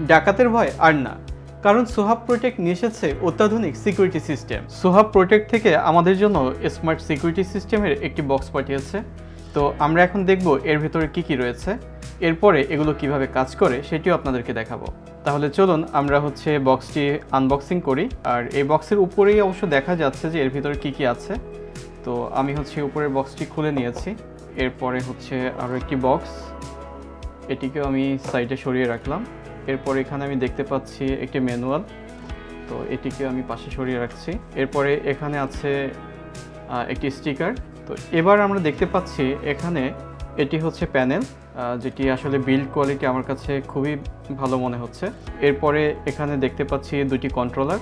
ডাকাতের ভয় আর না, কারণ সোহাব প্রোটেক্ট নিয়ে এসেছে অত্যাধুনিক সিকিউরিটি সিস্টেম। সোহাব প্রোটেক্ট থেকে আমাদের জন্য স্মার্ট সিকিউরিটি সিস্টেমের একটি বক্স পাঠিয়েছে। তো আমরা এখন দেখব এর ভিতরে কি কি রয়েছে, এরপরে এগুলো কিভাবে কাজ করে সেটিও আপনাদেরকে দেখাবো। তাহলে চলুন আমরা বক্সটি আনবক্সিং করি। আর এই বক্সের উপরেই অবশ্য দেখা যাচ্ছে যে এর ভিতরে কি কি আছে। তো আমি উপরের বক্সটি খুলে নিয়েছি। এরপরে আরও একটি বক্স, এটিকেও আমি সাইডে সরিয়ে রাখলাম। এরপর এখানে আমি দেখতে পাচ্ছি একটি ম্যানুয়াল, তো এটিকে আমি পাশে সরিয়ে রাখছি। এরপরে এখানে আছে একটি স্টিকার। তো এবার আমরা দেখতে পাচ্ছি এখানে এটি প্যানেল, যেটি আসলে বিল্ড কোয়ালিটি আমার কাছে খুবই ভালো মনে হচ্ছে। এরপরে এখানে দেখতে পাচ্ছি দুটি কন্ট্রোলার,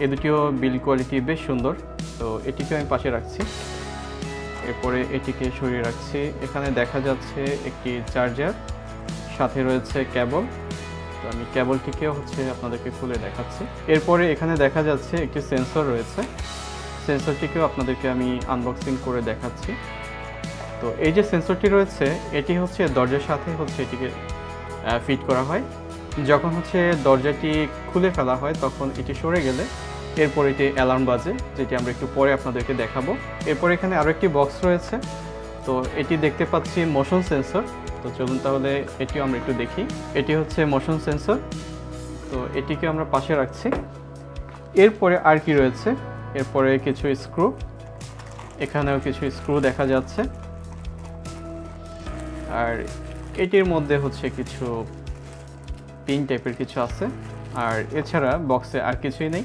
এ দুটিও বিল্ড কোয়ালিটি বেশ সুন্দর। তো এটিকে আমি পাশে রাখছি। এরপরে এটিকে সরিয়ে রাখছি। এখানে দেখা যাচ্ছে একটি চার্জার, সাথে রয়েছে কেবল। তো আমি কেবলটিকেও আপনাদেরকে খুলে দেখাচ্ছি। এরপরে এখানে দেখা যাচ্ছে একটি সেন্সর রয়েছে, সেন্সরটিকেও আপনাদেরকে আমি আনবক্সিং করে দেখাচ্ছি। তো এই যে সেন্সরটি রয়েছে এটি দরজার সাথে এটিকে ফিট করা হয়। যখন দরজাটি খুলে ফেলা হয় তখন এটি সরে গেলে এরপর এটি অ্যালার্ম বাজে, যেটি আমরা একটু পরে আপনাদেরকে দেখাবো। এরপর এখানে আরও একটি বক্স রয়েছে। তো এটি দেখতে পাচ্ছি মোশন সেন্সর। তো চলুন তাহলে এটিও আমরা একটু দেখি। এটি মোশন সেন্সর। তো এটিকে আমরা পাশে রাখছি। এরপরে আর কি রয়েছে, এরপরে কিছু স্ক্রু, এখানেও কিছু স্ক্রু দেখা যাচ্ছে। আর এটির মধ্যে কিছু পিন টাইপের কিছু আছে। আর এছাড়া বক্সে আর কিছুই নেই।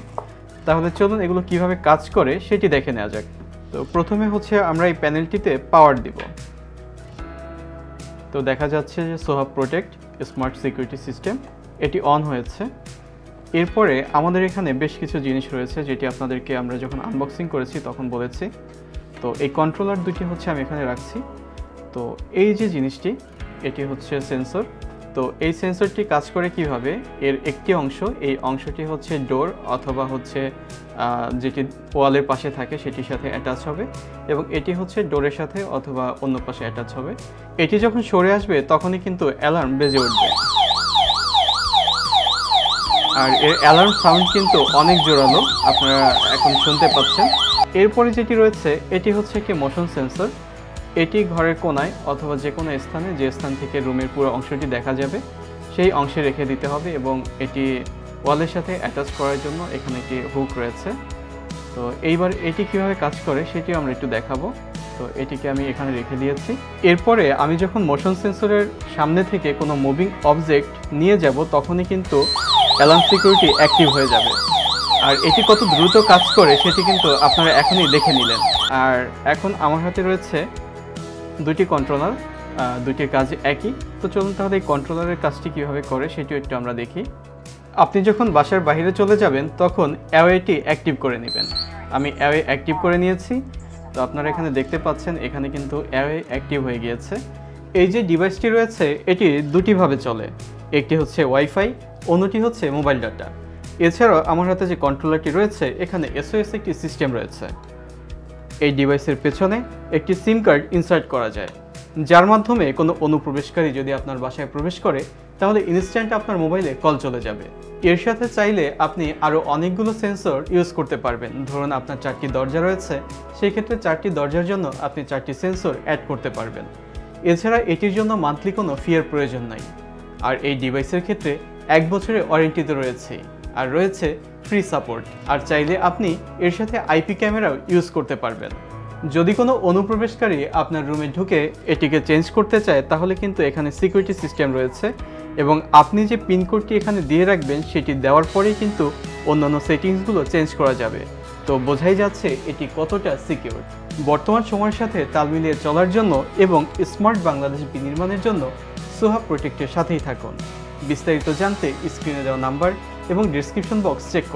তাহলে চলুন এগুলো কিভাবে কাজ করে সেটি দেখে নেওয়া যাক। তো প্রথমে আমরা এই প্যানেলটিতে পাওয়ার দিব। তো দেখা যাচ্ছে যে Sohab protect smart security system এটি অন হয়েছে। এরপরে আমাদের এখানে বেশ কিছু জিনিস রয়েছে, যেটি আপনাদেরকে আমরা যখন আনবক্সিং করেছি তখন বলেছি। তো এই কন্ট্রোলার দুটি আমি এখানে রাখছি। তো এই যে জিনিসটি এটি সেন্সর। তো এই সেন্সরটি কাজ করে কিভাবে, এর একটি অংশ, এই অংশটি ডোর অথবা যেটি ওয়ালের পাশে থাকে সেটির সাথে অ্যাটাচ হবে, এবং এটি ডোরের সাথে অথবা অন্য পাশে অ্যাটাচ হবে। এটি যখন সরে আসবে তখনই কিন্তু অ্যালার্ম বেজে উঠবে। আর এর অ্যালার্ম সাউন্ড কিন্তু অনেক জোরালো, আপনারা এখন শুনতে পাচ্ছেন। এরপরে যেটি রয়েছে এটি একটি মোশন সেন্সর। এটি ঘরের কোনায় অথবা যে কোনো স্থানে, যে স্থান থেকে রুমের পুরো অংশটি দেখা যাবে সেই অংশে রেখে দিতে হবে, এবং এটি ওয়ালের সাথে অ্যাটাচ করার জন্য এখানে একটি হুক রয়েছে। তো এইবার এটি কিভাবে কাজ করে সেটিও আমরা একটু দেখাবো। তো এটিকে আমি এখানে রেখে দিয়েছি। এরপরে আমি যখন মোশন সেন্সরের সামনে থেকে কোনো মুভিং অবজেক্ট নিয়ে যাব তখনই কিন্তু অ্যালার্ম সিকিউরিটি অ্যাক্টিভ হয়ে যাবে। আর এটি কত দ্রুত কাজ করে সেটি কিন্তু আপনারা এখনই দেখে নিলেন। আর এখন আমার হাতে রয়েছে দুটি কন্ট্রোলার, দুটির কাজ একই। তো চলুন তাহলে এই কন্ট্রোলারের কাজটি কীভাবে করে সেটিও একটু আমরা দেখি। আপনি যখন বাসার বাইরে চলে যাবেন তখন অ্যাওয়েটি অ্যাক্টিভ করে নেবেন। আমি অ্যাওয়ে অ্যাক্টিভ করে নিয়েছি। তো আপনারা এখানে দেখতে পাচ্ছেন এখানে কিন্তু অ্যাওয়ে অ্যাক্টিভ হয়ে গিয়েছে। এই যে ডিভাইসটি রয়েছে এটি দুটিভাবে চলে, একটি ওয়াইফাই, অন্যটি মোবাইল ডাটা। এছাড়াও আমার হাতে যে কন্ট্রোলারটি রয়েছে এখানে এসওএস একটি সিস্টেম রয়েছে। এই ডিভাইসের পেছনে একটি সিম কার্ড ইনসার্ট করা যায়, যার মাধ্যমে কোনো অনুপ্রবেশকারী যদি আপনার বাসায় প্রবেশ করে তাহলে ইনস্ট্যান্ট আপনার মোবাইলে কল চলে যাবে। এর সাথে চাইলে আপনি আরও অনেকগুলো সেন্সর ইউজ করতে পারবেন। ধরুন আপনার 4টি দরজা রয়েছে, সেই ক্ষেত্রে 4টি দরজার জন্য আপনি 4টি সেন্সর অ্যাড করতে পারবেন। এছাড়া এটির জন্য মান্থলি কোনো ফিয়ের প্রয়োজন নাই। আর এই ডিভাইসের ক্ষেত্রে 1 বছরের ওয়ারেন্টিতে রয়েছে, আর রয়েছে ফ্রি সাপোর্ট। আর চাইলে আপনি এর সাথে আইপি ক্যামেরাও ইউজ করতে পারবেন। যদি কোনো অনুপ্রবেশকারী আপনার রুমে ঢুকে এটিকে চেঞ্জ করতে চায় তাহলে কিন্তু এখানে সিকিউরিটি সিস্টেম রয়েছে, এবং আপনি যে পিনকোডটি এখানে দিয়ে রাখবেন সেটি দেওয়ার পরেই কিন্তু অন্যান্য সেটিংসগুলো চেঞ্জ করা যাবে। তো বোঝাই যাচ্ছে এটি কতটা সিকিউর। বর্তমান সময়ের সাথে তাল মিলিয়ে চলার জন্য এবং স্মার্ট বাংলাদেশ বিনির্মাণের জন্য সোহাব প্রোটেক্টের সাথেই থাকুন। বিস্তারিত জানতে স্ক্রিনে দেওয়া নাম্বার এবং ডেসক্রিপশন বক্স চেক করুন।